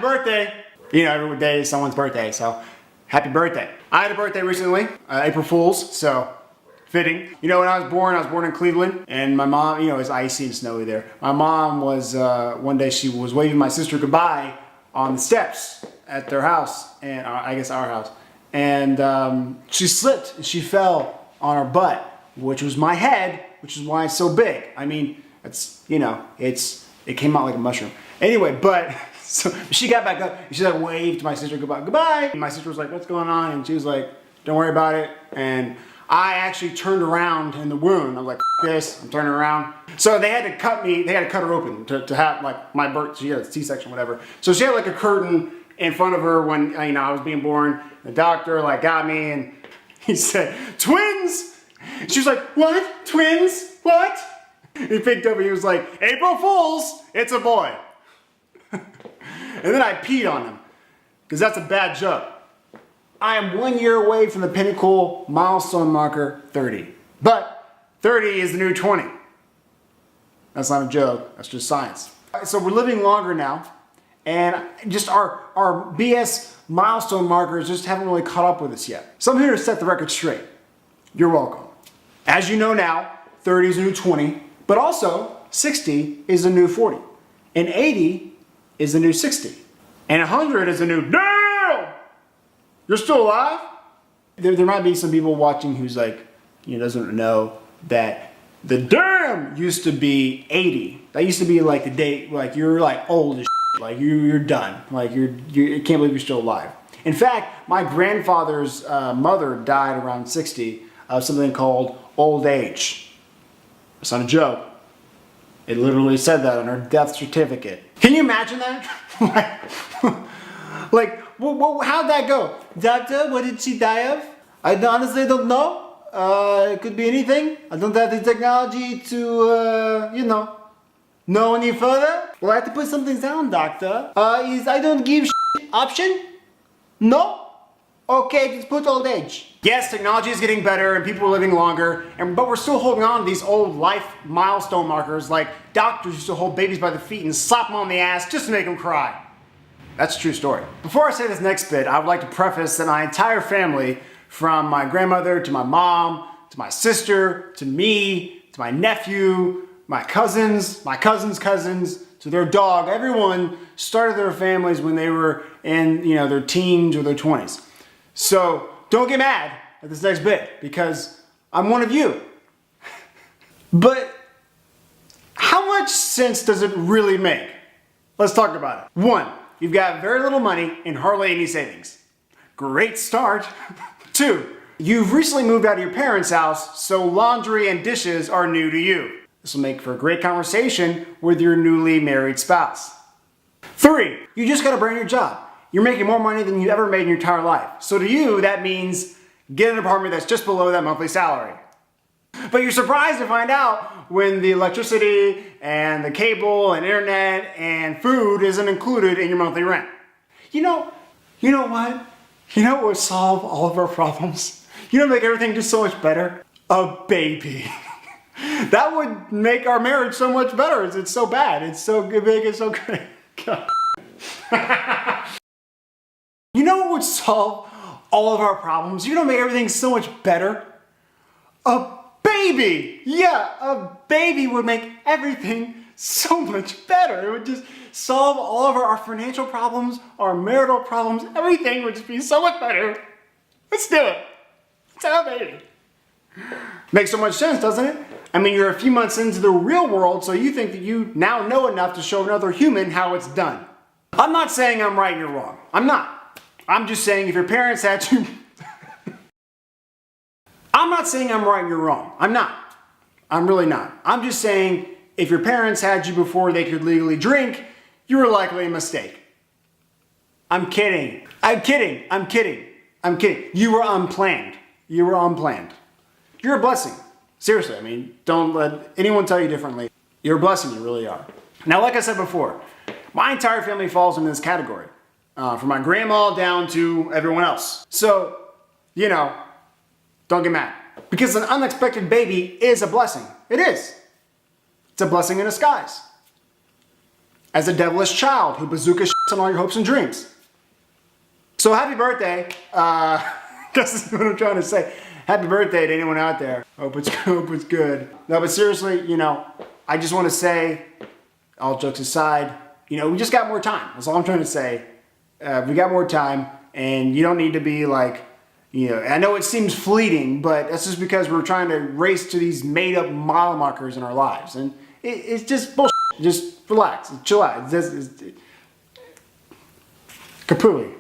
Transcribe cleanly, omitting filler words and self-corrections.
birthday. You know, every day is someone's birthday, so happy birthday. I had a birthday recently, April Fool's, so fitting. You know, when I was born in Cleveland, and my mom, you know, it was icy and snowy there. My mom was, one day she was waving my sister goodbye on the steps at their house, and I guess our house. And she slipped and she fell on her butt, which was my head, which is why it's so big. I mean, it's, you know, it came out like a mushroom. Anyway, but so she got back up and she like waved to my sister goodbye. And my sister was like, what's going on? And she was like, don't worry about it. And I actually turned around in the wound. I was like, this, I'm turning around. So they had to cut me, they had to cut her open to have like my birth, she had a C-section, whatever. So she had like a curtain in front of her when, you know, I was being born. The doctor like got me and he said, twins! She was like, what? Twins? What? He picked up and he was like, April Fools, it's a boy. And then I peed on him, because that's a bad joke. I am 1 year away from the pinnacle milestone marker 30. But 30 is the new 20. That's not a joke, that's just science. So we're living longer now, and just our BS milestone markers just haven't really caught up with us yet. So I'm here to set the record straight. You're welcome. As you know now, 30 is the new 20, but also 60 is the new 40. And 80 is the new 60. And 100 is the new damn! You're still alive? There might be some people watching who's like, you know, doesn't know that the damn used to be 80. That used to be like the day, like you're like old as shit. Like you're done. Like you can't believe you're still alive. In fact, my grandfather's mother died around 60 of something called old age. It's not a joke. It literally said that on her death certificate. Can you imagine that? How'd that go? Doctor, what did she die of? I honestly don't know. It could be anything. I don't have the technology to, you know any further. Well, I have to put something down, doctor. I don't give option? No? Okay, just put old age. Yes, technology is getting better and people are living longer, but we're still holding on to these old life milestone markers like doctors used to hold babies by the feet and slap them on the ass just to make them cry. That's a true story. Before I say this next bit, I would like to preface that my entire family, from my grandmother to my mom, to my sister, to me, to my nephew, my cousins, cousins, to their dog, everyone started their families when they were in, you know, their teens or their 20s. So don't get mad at this next bit because I'm one of you. But how much sense does it really make? Let's talk about it. 1, you've got very little money and hardly any savings. Great start. 2, you've recently moved out of your parents' house, so laundry and dishes are new to you. This will make for a great conversation with your newly married spouse. 3, you just got a brand new job. You're making more money than you've ever made in your entire life. So to you, that means get an apartment that's just below that monthly salary. But you're surprised to find out when the electricity and the cable and internet and food isn't included in your monthly rent. You know what? You know what would solve all of our problems? You know, make everything just so much better? A baby. That would make our marriage so much better. It's so bad. It's so big. It's so great. God. You know what would solve all of our problems? You know, make everything so much better? A baby! Yeah, a baby would make everything so much better. It would just solve all of our financial problems, our marital problems, everything would just be so much better. Let's do it. Let's have a baby. Makes so much sense, doesn't it? I mean, you're a few months into the real world, so you think that you now know enough to show another human how it's done. I'm not saying I'm right and you're wrong. I'm not. I'm just saying if your parents had to... I'm not saying I'm right and you're wrong. I'm not. I'm really not. I'm just saying if your parents had you before they could legally drink, you were likely a mistake. I'm kidding. I'm kidding. I'm kidding. I'm kidding. You were unplanned. You were unplanned. You're a blessing. Seriously, I mean, don't let anyone tell you differently. You're a blessing, you really are. Now, like I said before, my entire family falls into this category. From my grandma down to everyone else. So, you know, don't get mad. Because an unexpected baby is a blessing. It is. It's a blessing in disguise. As a devilish child who bazooka on all your hopes and dreams. So happy birthday. Guess this is what I'm trying to say. Happy birthday to anyone out there. Hope it's good. No, but seriously, you know, I just want to say, all jokes aside, you know, we just got more time. That's all I'm trying to say. We got more time, and you don't need to be like, you know, I know it seems fleeting, but that's just because we're trying to race to these made-up mile markers in our lives, and it's just bullshit. Just relax, chill out. Kapooey.